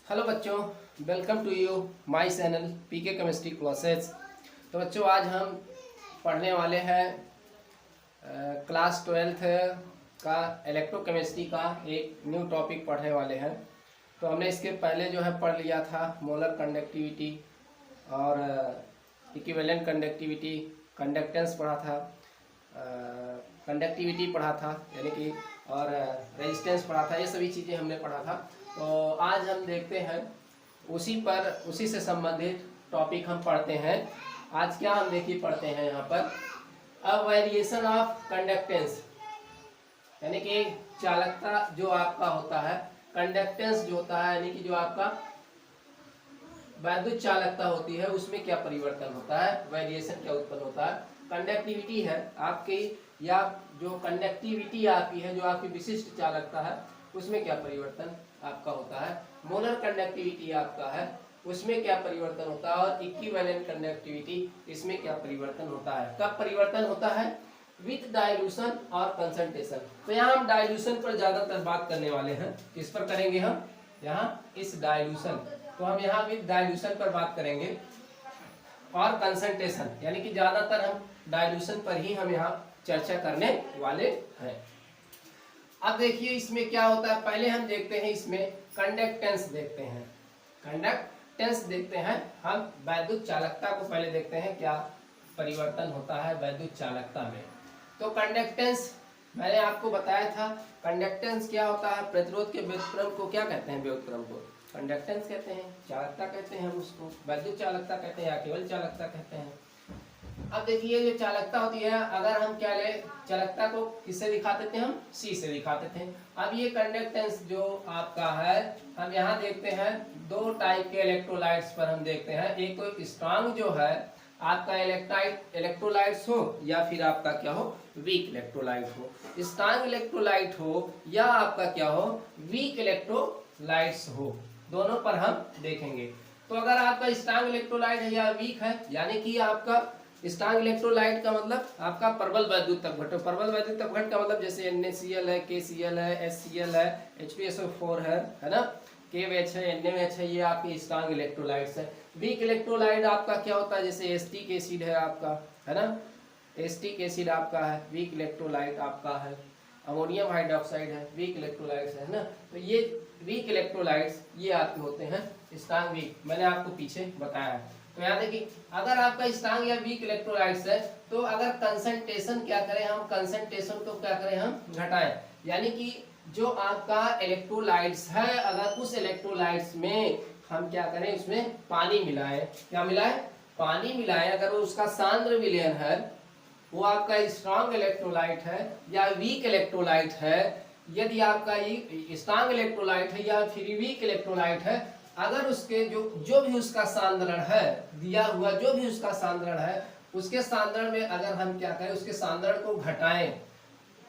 Hello बच्चों, welcome to you my channel PK chemistry classes. तो बच्चों आज हम पढ़ने वाले हैं क्लास 12th का इलेक्ट्रोकेमिस्ट्री का एक न्यू टॉपिक पढ़ने वाले हैं। तो हमने इसके पहले जो है पढ़ लिया था मोलर कंडक्टिविटी और इक्विवेलेंट कंडक्टिविटी, कंडक्टेंस पढ़ा था, कंडक्टिविटी पढ़ा था यानी कि, और रेजिस्टेंस पढ़ा था। ये सभी चीज़ें हमने पढ़ा था। तो आज हम देखते हैं उसी से संबंधित टॉपिक हम पढ़ते हैं। आज क्या हम देखिए पढ़ते हैं यहाँ पर अ वेरिएशन ऑफ कंडक्टेंस, यानी कि चालकता जो आपका होता है, कंडक्टेंस जो होता है यानी कि जो आपका वैद्युत चालकता होती है उसमें क्या परिवर्तन होता है, वेरिएशन क्या उत्पन्न होता है। कंडक्टिविटी है आपकी, या जो कंडक्टिविटी आपकी है, जो आपकी विशिष्ट चालकता है उसमें क्या परिवर्तन आपका होता है। मोलर कंडक्टिविटी आपका है उसमें क्या परिवर्तन होता है, और इक्विवेलेंट कंडक्टिविटी इसमें क्या परिवर्तन होता है। कब परिवर्तन होता है? विथ डाइल्यूशन और कंसंट्रेशन। तो यहाँ हम डाइल्यूशन पर ज्यादातर बात करने वाले हैं। किस पर करेंगे हम? यहाँ इस डाइल्यूशन, तो हम यहाँ विथ डाइल्यूशन पर बात करेंगे, और कंसंट्रेशन यानी कि ज्यादातर हम डाइल्यूशन पर ही हम यहाँ चर्चा करने वाले हैं। अब देखिए इसमें क्या होता है, पहले हम देखते हैं इसमें कंडक्टेंस देखते हैं, कंडक्टेंस देखते हैं हम। वैद्युत चालकता को पहले देखते हैं क्या परिवर्तन होता है वैद्युत चालकता में। तो कंडक्टेंस मैंने आपको बताया था, कंडक्टेंस क्या होता है, प्रतिरोध के व्युत्क्रम को क्या कहते हैं, व्युत्क्रम को कंडक्टेंस कहते हैं, चालकता कहते हैं हम उसको, वैद्युत चालकता कहते हैं या केवल चालकता कहते हैं। अब देखिए जो चालकता होती है, अगर हम क्या ले चालकता को किससे दिखाते थे, हम सी से दिखाते थे। अब ये कंडक्टेंस जो आपका है, हम यहाँ देखते हैं दो टाइप के इलेक्ट्रोलाइट्स पर हम देखते हैं। एक तो स्ट्रांग जो है आपका इलेक्ट्रोलाइट्स हो, या फिर आपका क्या हो, वीक इलेक्ट्रोलाइट हो। स्ट्रांग इलेक्ट्रोलाइट हो या आपका क्या हो, वीक इलेक्ट्रोलाइट्स हो, दोनों पर हम देखेंगे। तो अगर आपका स्ट्रांग इलेक्ट्रोलाइट है या वीक है, यानी कि आपका स्ट्रांग इलेक्ट्रोलाइट का मतलब आपका प्रबल वैद्युत अपघट। प्रबल वैद्युत अपघट का मतलब जैसे NaCl है, KCl है, HCl है, HPSO4 है ना, KVH है, NaOH है, ये आपके स्ट्रांग इलेक्ट्रोलाइट्स है। वीक इलेक्ट्रोलाइट आपका क्या होता है, जैसे एस्टिक एसिड है आपका, है ना, एस्टिक एसिड आपका है, वीक इलेक्ट्रोलाइट आपका है। अमोनियम हाइड्रोक्साइड है, वीक इलेक्ट्रोलाइट्स है ना। तो ये वीक इलेक्ट्रोलाइट्स ये आपके होते हैं स्ट्रांग वीक, मैंने आपको पीछे बताया है। तो यहाँ देखिए अगर आपका स्ट्रांग या वीक इलेक्ट्रोलाइट्स है, तो अगर कंसंट्रेशन क्या करें हम, कंसंट्रेशन को क्या करें हम, घटाएं। यानी कि जो आपका इलेक्ट्रोलाइट्स है, अगर उस इलेक्ट्रोलाइट्स में हम क्या करें, उसमें पानी मिलाएं। क्या मिलाएं? पानी मिलाएं। अगर वो उसका सांद्र विलयन है, वो आपका स्ट्रांग इलेक्ट्रोलाइट है या वीक इलेक्ट्रोलाइट है, यदि आपका स्ट्रांग इलेक्ट्रोलाइट है या फिर वीक इलेक्ट्रोलाइट है, अगर उसके जो भी उसका सांद्रण है, दिया हुआ जो भी उसका सांद्रण है, उसके सांद्रण में अगर हम क्या करें, उसके सांद्रण को घटाएं।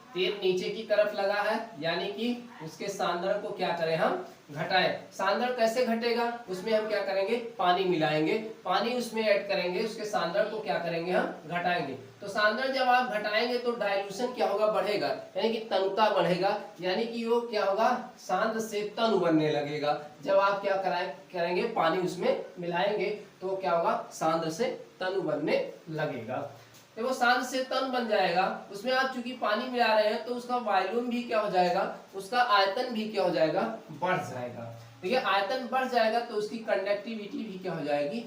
तीर नीचे की तरफ लगा है, यानी कि उसके सांद्रण को क्या करें हम, घटाएं। सांद्रण कैसे घटेगा, उसमें हम क्या करेंगे, पानी मिलाएंगे, पानी उसमें ऐड करेंगे, उसके सांद्रण को क्या करेंगे हम, घटाएंगे। तो सांद्रण जब आप घटाएंगे तो डाइल्यूशन क्या होगा, बढ़ेगा, यानी कि तनुता बढ़ेगा, यानी कि वो क्या होगा, सांद्र से तनु बनने लगेगा। जब आप क्या करेंगे, पानी उसमें मिलाएंगे तो क्या होगा, सांद्र से तनु बनने लगेगा। तो वो सांद्र से तन बन जाएगा। उसमें आप चूंकि पानी मिला रहे हैं तो उसका वॉल्यूम भी क्या हो जाएगा, उसका आयतन भी क्या हो जाएगा, बढ़ जाएगा। देखिए आयतन बढ़ जाएगा तो उसकी कंडक्टिविटी भी क्या हो जाएगी,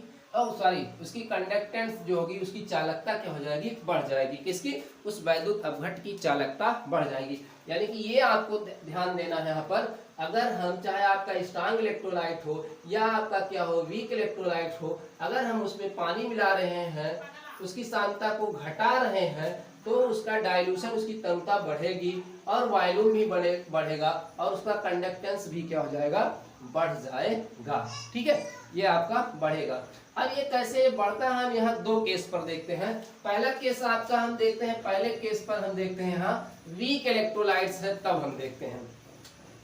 उसकी कंडक्टेंस जो होगी, उसकी चालकता क्या हो जाएगी, बढ़ जाएगी। किसकी? उस वैद्युत अपघट की चालकता बढ़ जाएगी। यानी कि ये आपको ध्यान देना है यहाँ पर, अगर हम चाहे आपका स्ट्रांग इलेक्ट्रोलाइट हो या आपका क्या हो, वीक इलेक्ट्रोलाइट हो, अगर हम उसमें पानी मिला रहे हैं, उसकी सांद्रता को घटा रहे हैं, तो उसका डाइल्यूशन, उसकी तनुता बढ़ेगी और वॉल्यूम भी बढ़ेगा, और उसका कंडक्टेंस भी क्या हो जाएगा, बढ़ जाएगा। ठीक है, ये आपका बढ़ेगा। अब ये कैसे बढ़ता है, हम यहाँ दो केस पर देखते हैं। पहला केस आपका हम देखते हैं, पहले केस पर हम देखते हैं यहाँ वीक इलेक्ट्रोलाइट्स है, तब हम देखते हैं।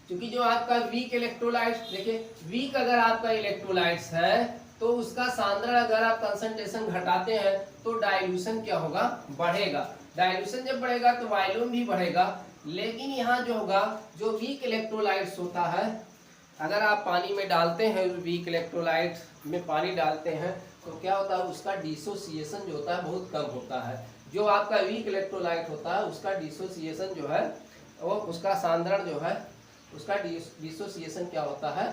क्योंकि जो आपका वीक इलेक्ट्रोलाइट्स, देखिए वीक अगर आपका इलेक्ट्रोलाइट्स है तो उसका सांद्रण अगर आप कंसंट्रेशन घटाते हैं तो डाइल्यूशन क्या होगा, बढ़ेगा। डाइल्यूशन जब बढ़ेगा तो वॉल्यूम भी बढ़ेगा। लेकिन यहाँ जो होगा, जो वीक इलेक्ट्रोलाइट्स होता है अगर आप पानी में डालते हैं, वीक इलेक्ट्रोलाइट में पानी डालते हैं तो क्या होता है, उसका डिसोसिएशन जो होता है बहुत कम होता है। जो आपका वीक इलेक्ट्रोलाइट होता है उसका डिसोसिएशन जो है वो उसका सांद्रण जो है उसका डिसोसिएशन क्या होता है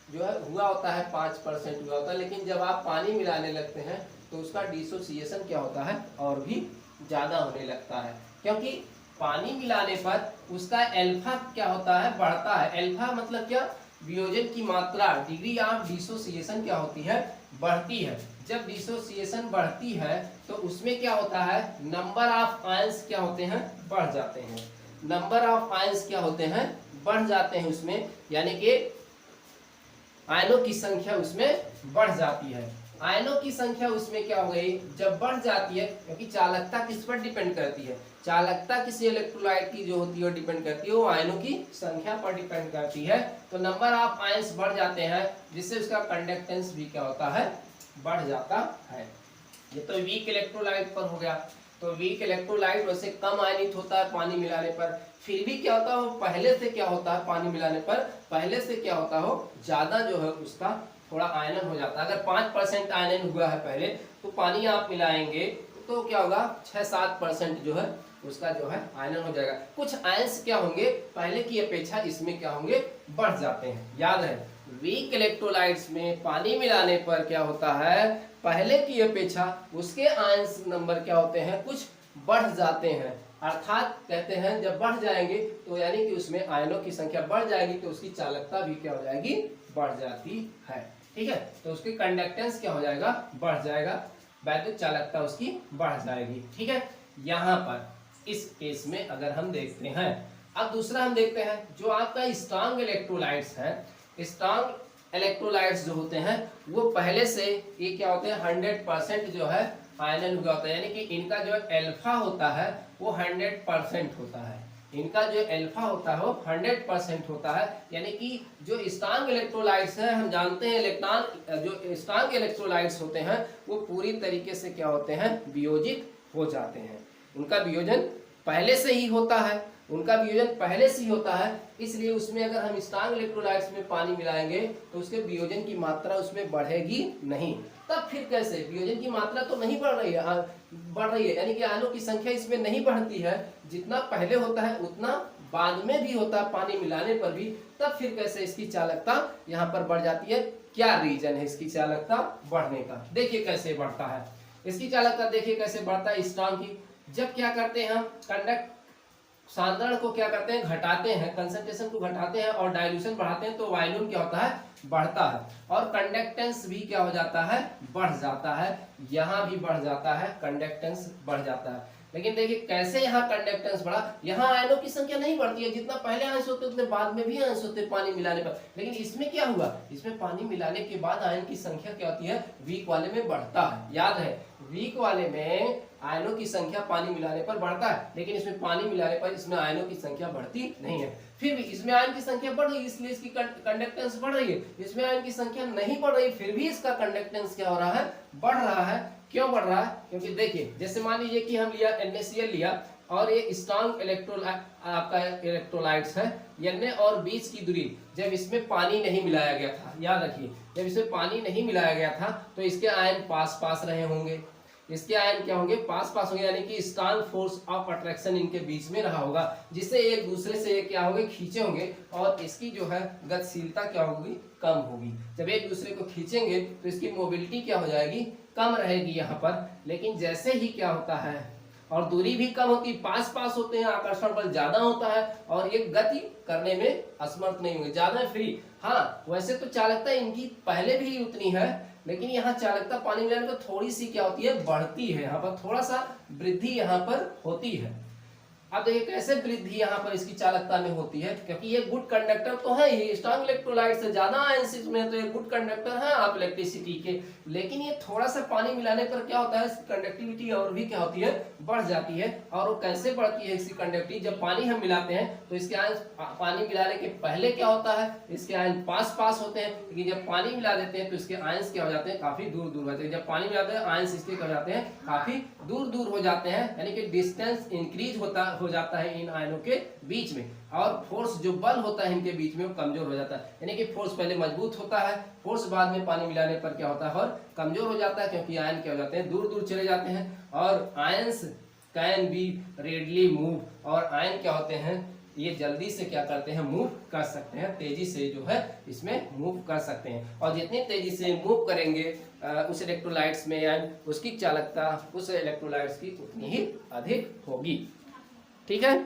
जो है हुआ होता है 5% हुआ होता है। लेकिन जब आप पानी मिलाने लगते हैं तो उसका डिसोसिएशन क्या होता है और भी ज़्यादा होने लगता है, क्योंकि पानी मिलाने पर उसका एल्फा क्या होता है बढ़ता है। एल्फा मतलब क्या, वियोजन की मात्रा, डिग्री ऑफ डिसोसिएशन क्या होती है बढ़ती है। जब डिसोसिएशन बढ़ती है तो उसमें क्या होता है, नंबर ऑफ आयंस क्या होते हैं बढ़ जाते हैं। नंबर ऑफ आयंस क्या होते हैं बढ़ जाते हैं उसमें, यानी कि आयनों की संख्या उसमें बढ़ जाती है। आयनों की संख्या उसमें क्या हो गई जब बढ़ जाती है, क्योंकि चालकता किस पर डिपेंड करती है, चालकता किसी इलेक्ट्रोलाइट की जो होती है वो डिपेंड करती है, वो आयनों की संख्या पर डिपेंड करती है। तो नंबर ऑफ आयंस बढ़ जाते हैं जिससे उसका कंडक्टेंस भी क्या होता है बढ़ जाता है। ये तो वीक इलेक्ट्रोलाइट पर हो गया। तो वीक इलेक्ट्रोलाइट वैसे कम आयनित होता है पानी मिलाने पर, फिर भी क्या होता है पहले से क्या होता है पानी मिलाने पर पहले से क्या होता हो ज्यादा जो है उसका थोड़ा आयनन हो जाता है। अगर 5% आयनन हुआ है पहले, तो पानी आप मिलाएंगे तो क्या होगा 6-7% जो है उसका जो है आयनन हो जाएगा। कुछ आयंस क्या होंगे पहले की अपेक्षा इसमें क्या होंगे बढ़ जाते हैं। याद है वीक इलेक्ट्रोलाइट्स में पानी मिलाने पर क्या होता है पहले की अपेक्षा उसके आयंस नंबर क्या होते हैं कुछ बढ़ जाते हैं। अर्थात कहते हैं जब बढ़ जाएंगे तो यानी कि उसमें आयनों की संख्या बढ़ जाएगी तो उसकी चालकता भी क्या हो जाएगी बढ़ जाती है। ठीक है, तो उसकी कंडक्टेंस क्या हो जाएगा बढ़ जाएगा, वैद्युत चालकता उसकी बढ़ जाएगी। ठीक है, यहाँ पर इस केस में अगर हम देखते हैं, अब दूसरा हम देखते हैं जो आपका स्ट्रांग इलेक्ट्रोलाइट्स है। स्ट्रांग इलेक्ट्रोलाइट्स जो होते हैं वो पहले से ये क्या होते हैं 100% जो है आयनन हुआ होता है, यानी कि इनका जो अल्फा होता है वो 100% होता है। इनका जो अल्फा होता है वो 100% होता है, यानी कि जो स्ट्रांग इलेक्ट्रोलाइट्स है हम जानते हैं इलेक्ट्रॉन जो स्ट्रांग इलेक्ट्रोलाइट्स होते हैं वो पूरी तरीके से क्या होते हैं वियोजित हो जाते हैं। उनका वियोजन पहले से ही होता है, उनका वियोजन पहले से ही होता है, इसलिए उसमें अगर हम स्ट्रांग इलेक्ट्रोलाइट्स में पानी मिलाएंगे तो उसके वियोजन की मात्रा उसमें बढ़ेगी नहीं। तब फिर कैसे, वियोजन की मात्रा तो नहीं बढ़ रही है, बढ़ रही है यानी कि आयनों की संख्या इसमें नहीं बढ़ती है, जितना पहले होता है उतना बाद में भी होता है पानी मिलाने पर भी, तब फिर कैसे इसकी चालकता यहाँ पर बढ़ जाती है। क्या रीजन है इसकी चालकता बढ़ने का, देखिए कैसे बढ़ता है इसकी चालकता, देखिए कैसे बढ़ता है स्ट्रांग की। जब क्या करते हैं हम कंडक्ट सांद्रण को क्या करते हैं घटाते हैं, कंसंट्रेशन को घटाते हैं और डाइल्यूशन बढ़ाते हैं तो वॉल्यूम क्या होता है बढ़ता है, और कंडक्टेंस भी क्या हो जाता है बढ़ जाता है, यहाँ भी बढ़ जाता है, कंडक्टेंस बढ़ जाता है। लेकिन देखिए कैसे यहाँ कंडक्टेंस बढ़ा, यहाँ आयनों की संख्या नहीं बढ़ती है, जितना पहले आयंस होते उतने बाद में भी आयंस होते पानी मिलाने पर। लेकिन इसमें क्या हुआ, इसमें पानी मिलाने के बाद आयन की संख्या क्या होती है वीक वाले में बढ़ता है। याद है वीक वाले में आयनों की संख्या पानी मिलाने पर बढ़ता है, लेकिन इसमें पानी मिलाने पर इसमें आयनों की संख्या बढ़ती नहीं है। फिर भी इसमें आयन की संख्या बढ़ रही है इसलिए इसकी कंडक्टेंस बढ़ रही है, इसमें आयन की संख्या नहीं बढ़ रही फिर भी इसका कंडक्टेंस क्या हो रहा है बढ़ रहा है। क्यों बढ़ रहा है, क्योंकि देखिए जैसे मान लीजिए कि हम लिया NaCl लिया और ये स्ट्रांग आपका इलेक्ट्रोलाइट्स है Na और बीच की दूरी, जब इसमें पानी नहीं मिलाया गया था, याद रखिए जब इसमें पानी नहीं मिलाया गया था तो इसके आयन पास पास रहे होंगे, इसके आयन क्या होंगे पास पास होंगे, यानी कि स्ट्रांग फोर्स ऑफ अट्रैक्शन इनके बीच में रहा होगा जिससे एक दूसरे से क्या होंगे खींचे होंगे और इसकी जो है गतिशीलता क्या होगी कम होगी। जब एक दूसरे को खींचेंगे तो इसकी मोबिलिटी क्या हो जाएगी कम रहेगी यहाँ पर। लेकिन जैसे ही क्या होता है और दूरी भी कम होती, पास पास होते हैं, आकर्षण बल ज्यादा होता है और ये गति करने में असमर्थ नहीं होंगे, ज्यादा फ्री। हाँ वैसे तो चालकता इनकी पहले भी उतनी है, लेकिन यहाँ चालकता पानी मिलाने पर थोड़ी सी क्या होती है बढ़ती है, यहाँ पर थोड़ा सा वृद्धि यहाँ पर होती है। अब देखिए कैसे वृद्धि यहाँ पर इसकी चालकता में होती है, क्योंकि ये गुड कंडक्टर तो है ही, स्ट्रांग इलेक्ट्रोलाइट से ज्यादा आयंस में तो ये गुड कंडक्टर है आप इलेक्ट्रिसिटी के, लेकिन ये थोड़ा सा पानी मिलाने पर क्या होता है कंडक्टिविटी और भी क्या होती है बढ़ जाती है। और वो कैसे बढ़ती है इसकी कंडक्टिविटी, जब पानी हम मिलाते हैं तो इसके आयन पानी मिलाने के पहले क्या होता है इसके आयन पास पास होते हैं, लेकिन जब पानी मिला देते हैं तो इसके आयंस क्या हो जाते हैं काफी दूर दूर होते हैं। जब पानी मिलाते हैं आयंस इसके क्या हो जाते हैं काफी दूर दूर हो जाते हैं, यानी कि डिस्टेंस इंक्रीज होता हो जाता है इन आयनों के बीच में, और फोर्स जो बल होता है इनके बीच में वो कमजोर हो जाता है। यानी कि फोर्स पहले मजबूत होता है, फोर्स बाद में पानी मिलाने पर क्या होता है और कमजोर हो जाता है, क्योंकि आयन क्या हो जाते हैं, दूर दूर चले जाते हैं। और ions can be readily move, और आयन क्या होते हैं, ये जल्दी से क्या करते हैं, मूव कर सकते हैं, तेजी से जो है इसमें मूव कर सकते हैं। और जितनी तेजी से मूव करेंगे उस इलेक्ट्रोलाइट्स में आयन, उसकी चालकता उस इलेक्ट्रोलाइट्स की उतनी ही अधिक होगी। ठीक है,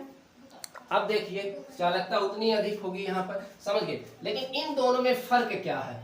अब देखिए चालकता उतनी अधिक होगी, यहाँ पर समझ गए। लेकिन इन दोनों में फर्क क्या है,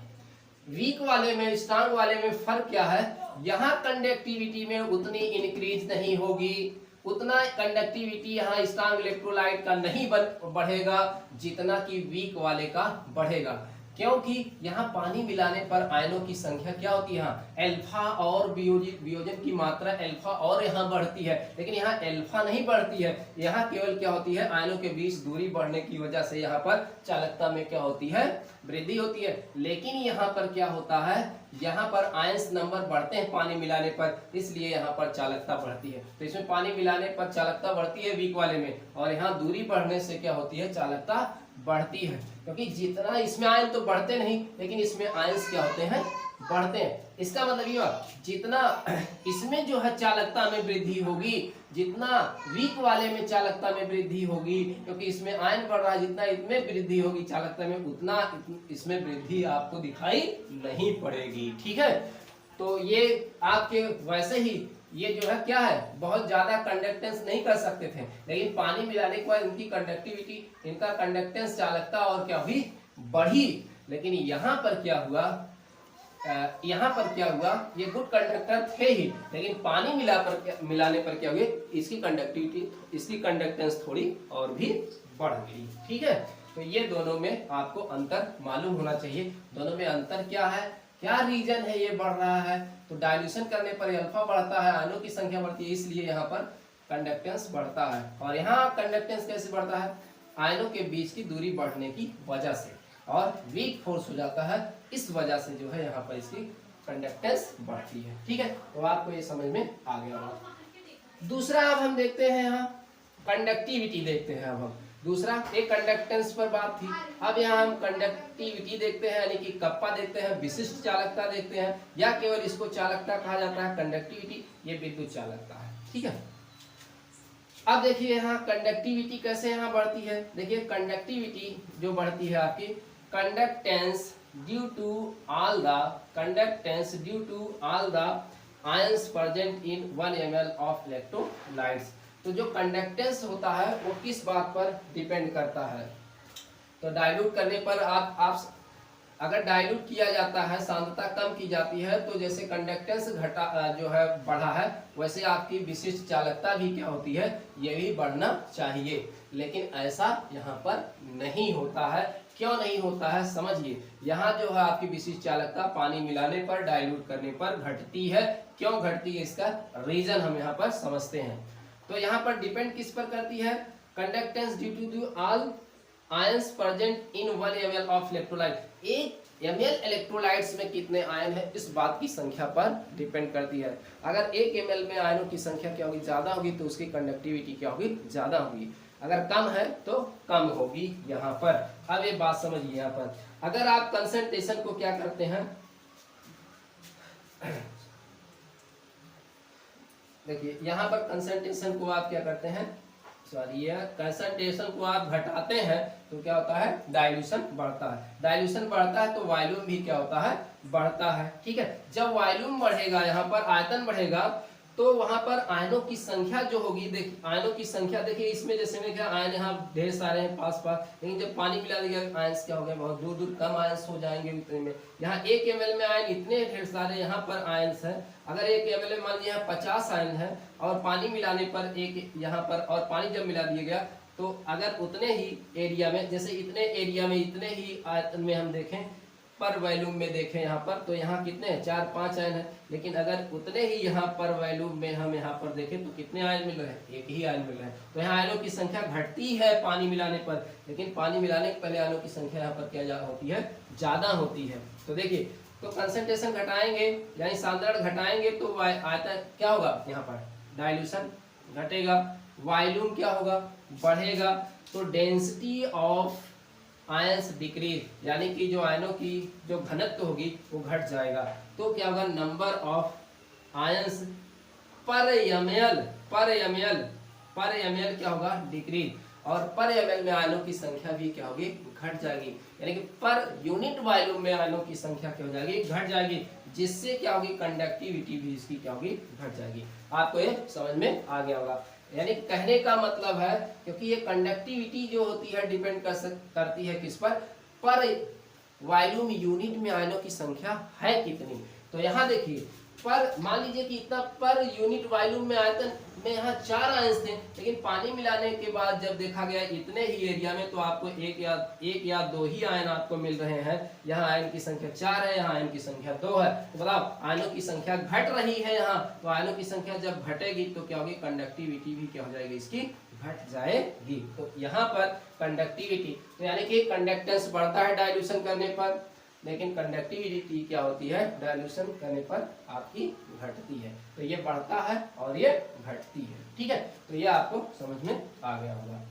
वीक वाले में स्ट्रांग वाले में फर्क क्या है, यहाँ कंडक्टिविटी में उतनी इंक्रीज नहीं होगी, उतना कंडक्टिविटी यहाँ स्ट्रांग इलेक्ट्रोलाइट का नहीं बढ़ेगा जितना कि वीक वाले का बढ़ेगा। क्योंकि यहाँ पानी मिलाने पर आयनों की संख्या क्या होती है, यहाँ एल्फा और वियोजन की मात्रा एल्फा और यहाँ बढ़ती है, लेकिन यहाँ एल्फा नहीं बढ़ती है, यहाँ केवल क्या होती है, आयनों के बीच दूरी बढ़ने की वजह से यहाँ पर चालकता में क्या होती है, वृद्धि होती है। लेकिन यहाँ पर क्या होता है, यहाँ पर आयंस नंबर बढ़ते हैं पानी मिलाने पर, इसलिए यहाँ पर चालकता बढ़ती है। तो इसमें पानी मिलाने पर चालकता बढ़ती है वीक वाले में, और यहाँ दूरी बढ़ने से क्या होती है, चालकता बढ़ती है। क्योंकि जितना इसमें आयन तो बढ़ते नहीं, लेकिन इसमें आयंस क्या होते हैं, बढ़ते हैं। इसका मतलब ये जितना इसमें जो है चालकता में वृद्धि होगी, जितना वीक वाले में चालकता में वृद्धि होगी, क्योंकि इसमें आयन बढ़ रहा है, जितना इसमें वृद्धि होगी चालकता में, उतना इसमें वृद्धि आपको दिखाई नहीं पड़ेगी। ठीक है, तो ये आपके वैसे ही ये जो है क्या है, बहुत ज्यादा कंडक्टेंस नहीं कर सकते थे, लेकिन पानी मिलाने के बाद इनकी कंडक्टिविटी, इनका कंडक्टेंस चालकता और क्या हुई, बढ़ी। लेकिन यहाँ पर क्या हुआ, ये गुड कंडक्टर थे ही, लेकिन पानी मिलाने पर क्या हुई, इसकी कंडक्टिविटी, इसकी कंडक्टेंस थोड़ी और भी बढ़ गई। ठीक है, तो ये दोनों में आपको अंतर मालूम होना चाहिए। दोनों में अंतर क्या है, क्या रीजन है ये बढ़ रहा है, तो डाइल्यूशन करने पर अल्फा बढ़ता है, आयनों की संख्या बढ़ती है, इसलिए यहाँ पर कंडक्टेंस बढ़ता है। और यहाँ कंडक्टेंस कैसे बढ़ता है, आयनों के बीच की दूरी बढ़ने की वजह से, और वीक फोर्स हो जाता है, इस वजह से जो है यहाँ पर इसकी कंडक्टेंस बढ़ती है। ठीक है, तो आपको ये समझ में आ गया होगा। दूसरा अब हम देखते हैं, यहाँ कंडक्टिविटी देखते हैं। अब हम दूसरा, एक कंडक्टेंस पर बात थी, अब यहाँ हम कंडक्टिविटी देखते हैं, यानी कि कप्पा देखते हैं, विशिष्ट चालकता देखते हैं, या केवल इसको चालकता कहा जाता है, कंडक्टिविटी ये विद्युत चालकता है। ठीक है, अब देखिए यहाँ कंडक्टिविटी कैसे यहाँ बढ़ती है। देखिए कंडक्टिविटी जो बढ़ती है आपकी, conductance due to all the ions present in 1 ml of electrolytes. तो जो कंडक्टेंस होता है वो किस बात पर डिपेंड करता है, तो डाइल्यूट करने पर आप अगर डाइल्यूट किया जाता है, सांद्रता कम की जाती है, तो जैसे कंडक्टेंस जो है बढ़ा है, वैसे आपकी विशिष्ट चालकता भी क्या होती है, ये भी बढ़ना चाहिए। लेकिन ऐसा यहाँ पर नहीं होता है। क्यों नहीं होता है, समझिए। यहाँ जो है आपकी विशिष्ट चालकता पानी मिलाने पर, डाइल्यूट करने पर घटती है। क्यों घटती है, इसका रीजन हम यहाँ पर समझते हैं। तो यहाँ पर डिपेंड किस पर करती है, conductance due to all ions present in 1 ml of electrolyte. 1 ml electrolytes में कितने आयन है, इस बात की संख्या पर डिपेंड करती है। अगर 1 ml में आयनों की संख्या क्या होगी, ज्यादा होगी, तो उसकी कंडक्टिविटी क्या होगी, ज्यादा होगी। अगर कम है तो कम होगी यहाँ पर। अब ये बात समझिए, यहाँ पर अगर आप कंसंट्रेशन को क्या करते हैं, देखिए यहाँ पर कंसंट्रेशन को आप क्या करते हैं, सॉरी कंसंट्रेशन को आप घटाते हैं तो क्या होता है, डाइल्यूशन बढ़ता है। डाइल्यूशन बढ़ता है तो वॉल्यूम भी क्या होता है, बढ़ता है। ठीक है, जब वॉल्यूम बढ़ेगा, यहाँ पर आयतन बढ़ेगा, तो वहां पर आयनों की संख्या जो होगी, देखिए आयनों की संख्या, देखिए इसमें जैसे में क्या आयन यहाँ ढेर सारे हैं पास पास, लेकिन जब पानी मिला देगा आयंस क्या हो गया, बहुत दूर दूर कम आयंस हो जाएंगे उतने में। यहाँ 1 ml में आयन इतने ढेर सारे यहाँ पर आयंस है। अगर 1 ml में मान लीजिए 50 आयन है, और पानी मिलाने पर एक यहाँ पर, और पानी जब मिला दिया गया, तो अगर उतने ही एरिया में, जैसे इतने एरिया में इतने ही आयतन में हम देखें, पर वॉल्यूम में देखें यहाँ पर, तो यहाँ कितने हैं, 4-5 आयन है। लेकिन अगर उतने ही यहाँ पर वॉल्यूम में हम यहाँ पर देखें तो कितने आयन मिल रहे हैं, एक ही आयन मिल रहे हैं। तो यहाँ आयनों की संख्या घटती है पानी मिलाने पर, लेकिन पानी मिलाने के पहले आयनों की संख्या यहाँ पर क्या होती है, ज्यादा होती है। तो देखिए, तो कंसंट्रेशन घटाएंगे यानी सांद्रण घटाएंगे तो आयतन क्या होगा, यहाँ पर डाइल्यूशन घटेगा। वॉल्यूम क्या होगा, बढ़ेगा, तो डेंसिटी ऑफ आयंस डिक्रीज, यानी कि जो आयनों की जो घनत्व होगी वो घट जाएगा। तो क्या होगा, नंबर ऑफ आयंस पर एमएल, पर एमएल क्या होगा, डिक्रीज, और पर एमएल में आयनों की संख्या भी क्या होगी, घट जाएगी, यानी कि पर यूनिट वॉल्यूम में आयनों की संख्या क्या हो जाएगी, घट जाएगी, जिससे क्या होगी, कंडक्टिविटी भी इसकी क्या होगी, घट जाएगी। आपको ये समझ में आ गया होगा। यानी कहने का मतलब है, क्योंकि ये कंडक्टिविटी जो होती है डिपेंड करती है किस पर वॉल्यूम यूनिट में आयनों की संख्या है कितनी। तो यहाँ देखिए, पर मान लीजिए कि इतना पर यूनिट वॉल्यूम में आयतन में यहाँ 4 आयंस थे, लेकिन पानी मिलाने के बाद जब देखा गया इतने ही एरिया में तो आपको एक या दो ही आयन आपको मिल रहे हैं। यहाँ आयन की संख्या 4 है, यहाँ आयन की संख्या 2 है, तो बताओ आयनों की संख्या घट रही है यहाँ। तो आयनों की संख्या जब घटेगी तो क्या होगी, कंडक्टिविटी भी क्या हो जाएगी, इसकी घट जाएगी। तो यहाँ पर कंडक्टिविटी, तो यानी कि कंडक्टेंस बढ़ता है डाइल्यूशन करने पर, लेकिन कंडक्टिविटी क्या होती है, डाइल्यूशन करने पर आपकी घटती है। तो ये बढ़ता है और ये घटती है, ठीक है। तो ये आपको समझ में आ गया होगा।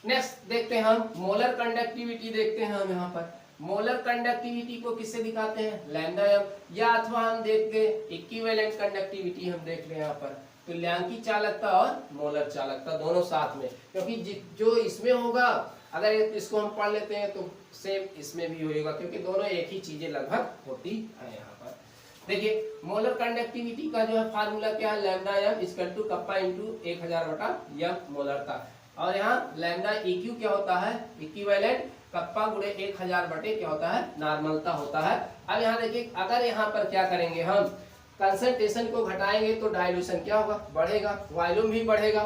नेक्स्ट देखते हैं हम मोलर कंडक्टिविटी, देखते हैं हम यहाँ पर मोलर कंडक्टिविटी को किससे दिखाते हैं, लैम्डा एम, या अथवा हम देखते इक्विवेलेंट कंडक्टिविटी हम देख रहे हैं यहाँ पर, तो तुल्यांकी चालकता और मोलर चालकता दोनों साथ में, क्योंकि जो इसमें होगा अगर इसको हम पढ़ लेते हैं तो सेम इसमें भी होगा, क्योंकि दोनों एक ही चीजें लगभग होती है यहाँ पर। देखिए मोलर कंडक्टिविटी का जो है फार्मूला क्या है, lambda m equal to kappa into 1000/m मोलरता, और यहाँ लैम्डा इक्यू क्या होता है, इक्विवेलेंट कप्पा गुणे 1000 बटे क्या होता है, नॉर्मलता होता है। अब यहाँ देखिए, अगर यहाँ पर क्या करेंगे हम, कंसंट्रेशन को घटाएंगे तो डाइल्यूशन क्या होगा, बढ़ेगा, वॉल्यूम भी बढ़ेगा।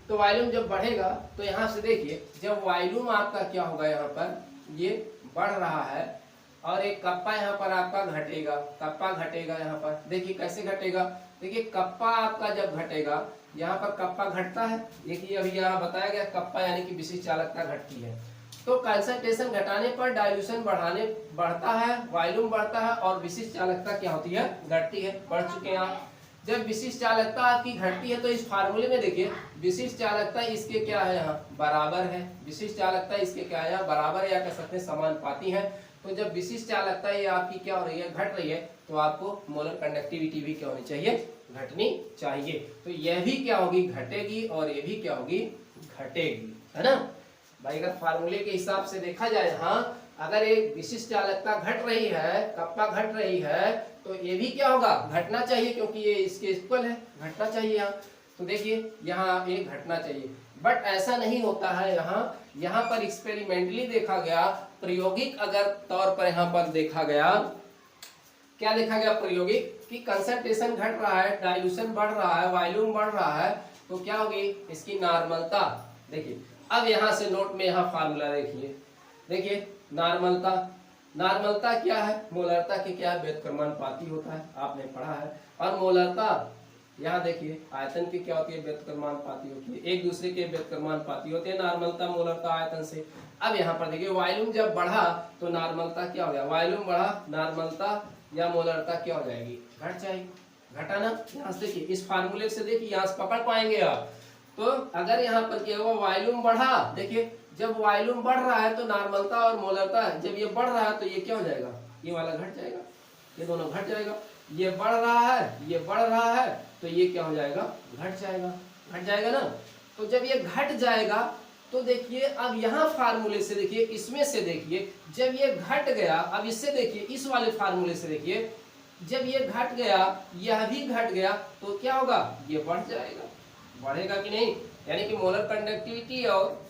तो वॉल्यूम जब बढ़ेगा तो यहाँ से देखिए, जब वॉल्यूम आपका क्या होगा, यहाँ पर ये बढ़ रहा है और एक कप्पा यहाँ पर आपका घटेगा, कप्पा घटेगा यहाँ पर, देखिए कैसे घटेगा, देखिए कप्पा आपका जब घटेगा, यहाँ पर कप्पा घटता है, देखिए अभी यहाँ बताया गया कप्पा यानी कि विशिष्ट चालकता घटती है। तो कंसंट्रेशन घटाने पर डाइल्यूशन बढ़ता है, वॉल्यूम बढ़ता है, और विशिष्ट चालकता क्या होती है, घटती है। पढ़ चुके हैं आप। जब विशिष्ट चालकता आपकी घटती है तो इस फार्मूले में देखिए, विशिष्ट चालकता इसके क्या है, यहाँ बराबर है, विशिष्ट चालकता इसके क्या है, यहाँ बराबर, या कह सकते हैं समानुपाती है। तो जब विशिष्ट चालकता ये आपकी क्या हो रही है, घट रही है, तो आपको मोलर कंडक्टिविटी भी क्या होनी चाहिए, घटनी चाहिए। तो यह भी क्या होगी, घटेगी, और ये भी क्या होगी, घटेगी, है ना भाई। अगर फार्मूले के हिसाब से देखा जाए, हाँ अगर एक विशिष्ट चालकता घट रही है, कप्पा घट रही है, तो ये भी क्या होगा, घटना चाहिए, क्योंकि ये इसके इक्वल है, घटना चाहिए यहाँ। तो देखिए यहाँ ये घटना चाहिए, बट ऐसा नहीं होता है। यहाँ पर एक्सपेरिमेंटली देखा गया, प्रायोगिक अगर तौर पर यहाँ पर देखा गया, क्या देखा गया प्रायोगिक, कि कंसंट्रेशन घट रहा है, डाइल्यूशन बढ़ रहा है, वॉल्यूम बढ़ रहा है, तो क्या होगी इसकी नॉर्मलता। देखिए अब यहाँ से नोट में यहाँ फार्मूला देखिए नॉर्मलता क्या है, मोलरता की क्या है, व्युत्क्रमानुपाती होता है, आपने पढ़ा है। और मोलरता यहाँ देखिए आयतन की क्या होती है, व्युत्क्रमानुपाती होती है, एक दूसरे के व्युत्क्रमानुपाती होते हैं नॉर्मलता मोलरता आयतन से। अब यहाँ पर देखिए वॉल्यूम जब बढ़ा तो नॉर्मलता क्या हो गया, वॉल्यूम बढ़ा, नॉर्मलता या मोलरता क्या हो जाएगी, घट जाएगी, घटा ना। यहाँ से देखिए, इस फार्मूले से देखिए, यहाँ से पकड़ पाएंगे आप। तो अगर यहाँ पर क्या हुआ, वॉल्यूम बढ़ा, देखिए जब वॉल्यूम बढ़ रहा है तो नॉर्मलता और मोलरता जब ये बढ़ रहा है तो ये क्या हो जाएगा, ये वाला घट जाएगा, ये दोनों घट जाएगा। ये बढ़ रहा है, ये बढ़ रहा है, तो ये क्या हो जाएगा, घट जाएगा ना। तो जब ये घट जाएगा तो देखिए, अब यहाँ फार्मूले से देखिए, इसमें से देखिए, जब ये घट गया, अब इससे देखिए, इस वाले फार्मूले से देखिए, जब ये घट गया, यह भी घट गया, तो क्या होगा, ये बढ़ जाएगा, बढ़ेगा कि नहीं। यानी कि मोलर कंडक्टिविटी और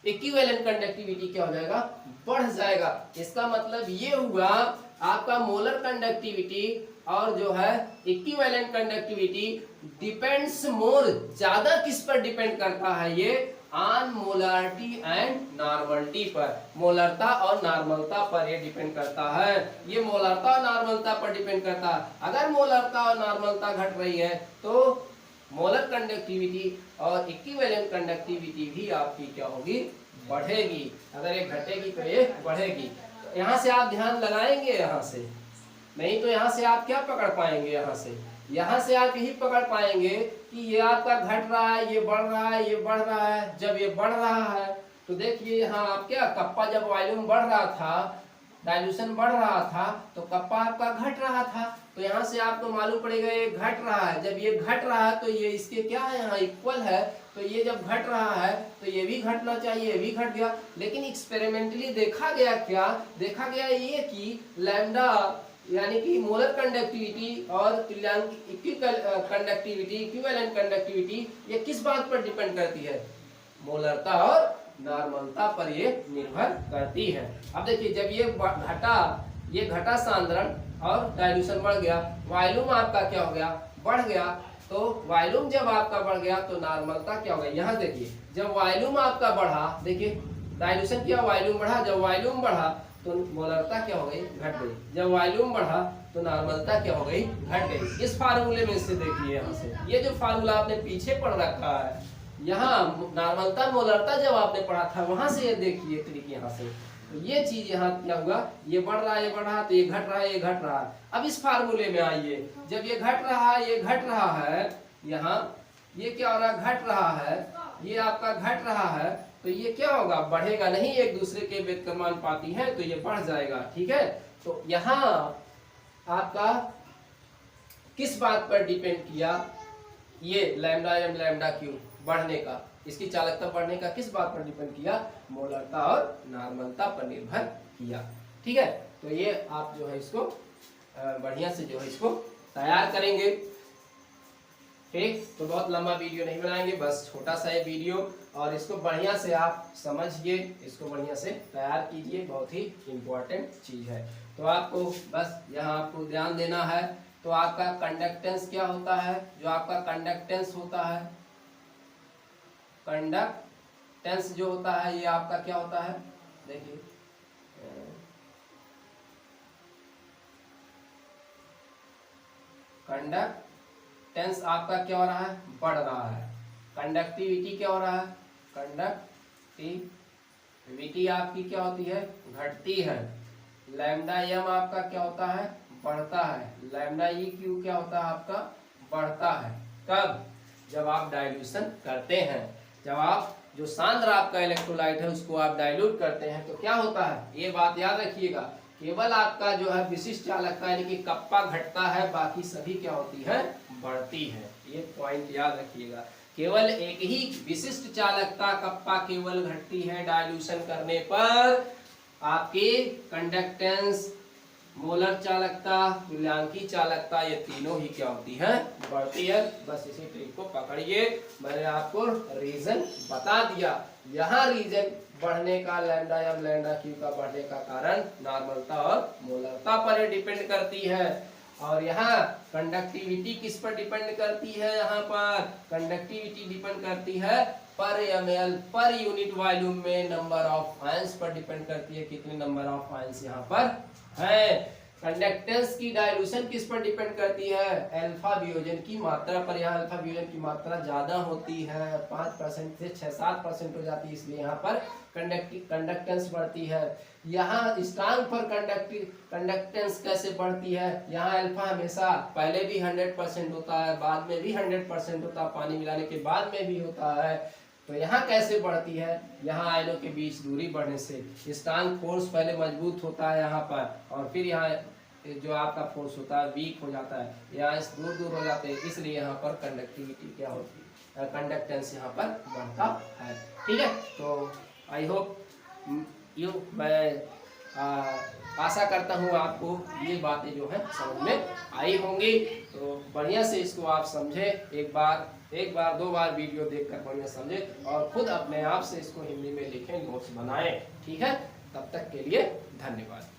इक्विवेलेंट कंडक्टिविटी क्या हो जाएगा, बढ़ जाएगा। इसका मतलब ये हुआ आपका मोलर कंडक्टिविटी और जो है इक्विवेलेंट कंडक्टिविटी डिपेंड्स मोर, ज्यादा किस पर डिपेंड करता है, ये ऑन मोलारिटी एंड नॉर्मलिटी पर, मोलरता और नॉर्मलता पर ये डिपेंड करता है। ये मोलरता और नॉर्मलता पर डिपेंड करता है। अगर मोलरता और नॉर्मलता घट रही है तो मोलर कंडक्टिविटी और इक्विवेलेंट कंडक्टिविटी भी आपकी क्या होगी, बढ़ेगी। अगर ये घटेगी तो ये बढ़ेगी। तो यहाँ से आप ध्यान लगाएंगे, यहाँ से नहीं तो यहाँ से आप क्या पकड़ पाएंगे, यहाँ से यहाँ से आप यही पकड़ पाएंगे कि ये आपका घट रहा है, ये बढ़ रहा है, ये बढ़ रहा है। जब ये बढ़ रहा है तो देखिए यहाँ आप क्या, कप्पा जब वॉल्यूम बढ़ रहा था, डाइल्यूशन बढ़ रहा था, तो कप्पा आपका घट रहा था। तो यहाँ से आपको मालूम पड़ेगा ये घट रहा है। जब ये घट रहा है तो ये इसके क्या है, यहाँ इक्वल है। तो ये जब घट रहा है तो ये भी घटना चाहिए, ये भी घट गया। लेकिन एक्सपेरिमेंटली देखा गया क्या, देखा गया ये कि लैम्डा यानी कि मोलर कंडक्टिविटी और तुल्यांक कंडक्टिविटी, इक्विवेलेंट कंडक्टिविटी, ये किस बात पर डिपेंड करती है, मोलरता और नॉर्मलता पर ये निर्भर करती है। अब देखिए जब ये घटा सांद्रण और डाइल्यूशन बढ़ गया, वॉल्यूम आपका क्या हो गया, बढ़ गया। तो वॉल्यूम जब आपका बढ़ गया तो नॉर्मलता क्या हो गया, यहाँ देखिए जब वॉल्यूम आपका बढ़ा, देखिए डाइल्यूशन किया, वॉल्यूम बढ़ा, जब वॉल्यूम बढ़ा तो मोलरता क्या हो गई, घट गई। जब वॉल्यूम बढ़ा तो नॉर्मलता क्या हो गई, घट गई। इस फार्मूले में से देखिए, यहाँ से ये जो फार्मूला आपने पीछे पढ़ रखा है, यहाँ नॉर्मलता मोलरता जब आपने पढ़ा था वहां से ये देखिए ट्रिक, यहाँ से तो ये चीज यहाँ क्या हुआ, ये बढ़ रहा है, ये बढ़ रहा है, तो ये घट रहा है, ये घट रहा है। अब इस फार्मूले में आइए, जब ये घट रहा है, ये घट रहा है, यहाँ ये क्या हो रहा है, घट रहा है, ये आपका घट रहा है, तो ये क्या होगा, बढ़ेगा नहीं, एक दूसरे के व्युत्क्रमानुपाती है तो ये बढ़ जाएगा। ठीक है, तो यहाँ आपका किस बात पर डिपेंड किया, ये लैम्डा एम लैम्डा क्यू बढ़ने का, इसकी चालकता बढ़ने का किस बात पर डिपेंड किया, मोलरता और नॉर्मलता पर निर्भर किया। ठीक है, तो ये आप जो है इसको बढ़िया से जो है इसको तैयार करेंगे। ठीक, तो बहुत लंबा वीडियो नहीं बनाएंगे, बस छोटा सा ये वीडियो, और इसको बढ़िया से आप समझिए, इसको बढ़िया से तैयार कीजिए, बहुत ही इम्पोर्टेंट चीज है। तो आपको बस यहाँ आपको ध्यान देना है। तो आपका कंडक्टेंस क्या होता है, जो आपका कंडक्टेंस होता है, कंडक्टेंस जो होता है ये आपका क्या होता है, देखिए कंडक्टेंस आपका क्या हो रहा है, बढ़ रहा है। कंडक्टिविटी क्या हो रहा है, कंडक्टिविटी आपकी क्या होती है, घटती है। लैम्डा एम आपका क्या होता है, बढ़ता है। लैम्डा ई क्यू क्या होता है आपका, बढ़ता है। कब, जब आप डाइल्यूशन करते हैं, जब आप जो सांद्र आपका इलेक्ट्रोलाइट है उसको आप डाइल्यूट करते हैं तो क्या होता है, ये बात याद रखिएगा, केवल आपका जो है विशिष्ट चालकता यानी कि कप्पा घटता है, बाकी सभी क्या होती है, बढ़ती है। ये पॉइंट याद रखिएगा, केवल एक ही विशिष्ट चालकता कप्पा केवल घटती है डाइल्यूशन करने पर। आपकी कंडक्टेंस, मोलर चालकता, तुल्यांकी चालकता, ये तीनों ही क्या होती है, बढ़ती है। बस इसी ट्रिक को पकड़िए, मैंने आपको रीजन बता दिया। यहाँ रीजन बढ़ने का, लैम्डा एम लैम्डा क्यू का बढ़ने का कारण नॉर्मलता और मोलरता पर डिपेंड करती है। और यहाँ कंडक्टिविटी किस पर डिपेंड करती है, यहाँ पर कंडक्टिविटी डिपेंड करती है पर ml पर यूनिट वॉल्यूम में नंबर ऑफ आयंस पर डिपेंड करती है, कितने नंबर ऑफ आयंस यहाँ पर है। कंडक्टेंस की डाइल्यूशन किस पर डिपेंड करती है, अल्फा वियोजन की मात्रा पर। यहाँ अल्फा वियोजन की मात्रा ज्यादा होती है, 5% से 6-7% हो जाती है, इसलिए यहाँ पर कंडक्टेंस बढ़ती है। यहाँ स्ट्रॉन्ग पर कंडक्टेंस कैसे बढ़ती है, यहाँ अल्फा हमेशा पहले भी 100% होता है, बाद में भी 100% होता है, पानी मिलाने के बाद में भी होता है। तो यहाँ कैसे बढ़ती है, यहाँ आयनों के बीच दूरी बढ़ने से। स्ट्रॉन्ग फोर्स पहले मजबूत होता है यहाँ पर, और फिर यहाँ जो आपका फोर्स होता है वीक हो जाता है, यहाँ दूर दूर हो जाते हैं, इसलिए यहाँ पर कंडक्टिविटी क्या होती है, कंडक्टेंस यहाँ पर बढ़ता है। ठीक है, तो आई होप मैं आशा करता हूँ आपको ये बातें जो है समझ में आई होंगी। तो बढ़िया से इसको आप समझे, एक बार 2 बार वीडियो देखकर बढ़िया समझे, और खुद अपने आप से इसको हिंदी में लिखें, नोट्स बनाएं। ठीक है, तब तक के लिए धन्यवाद।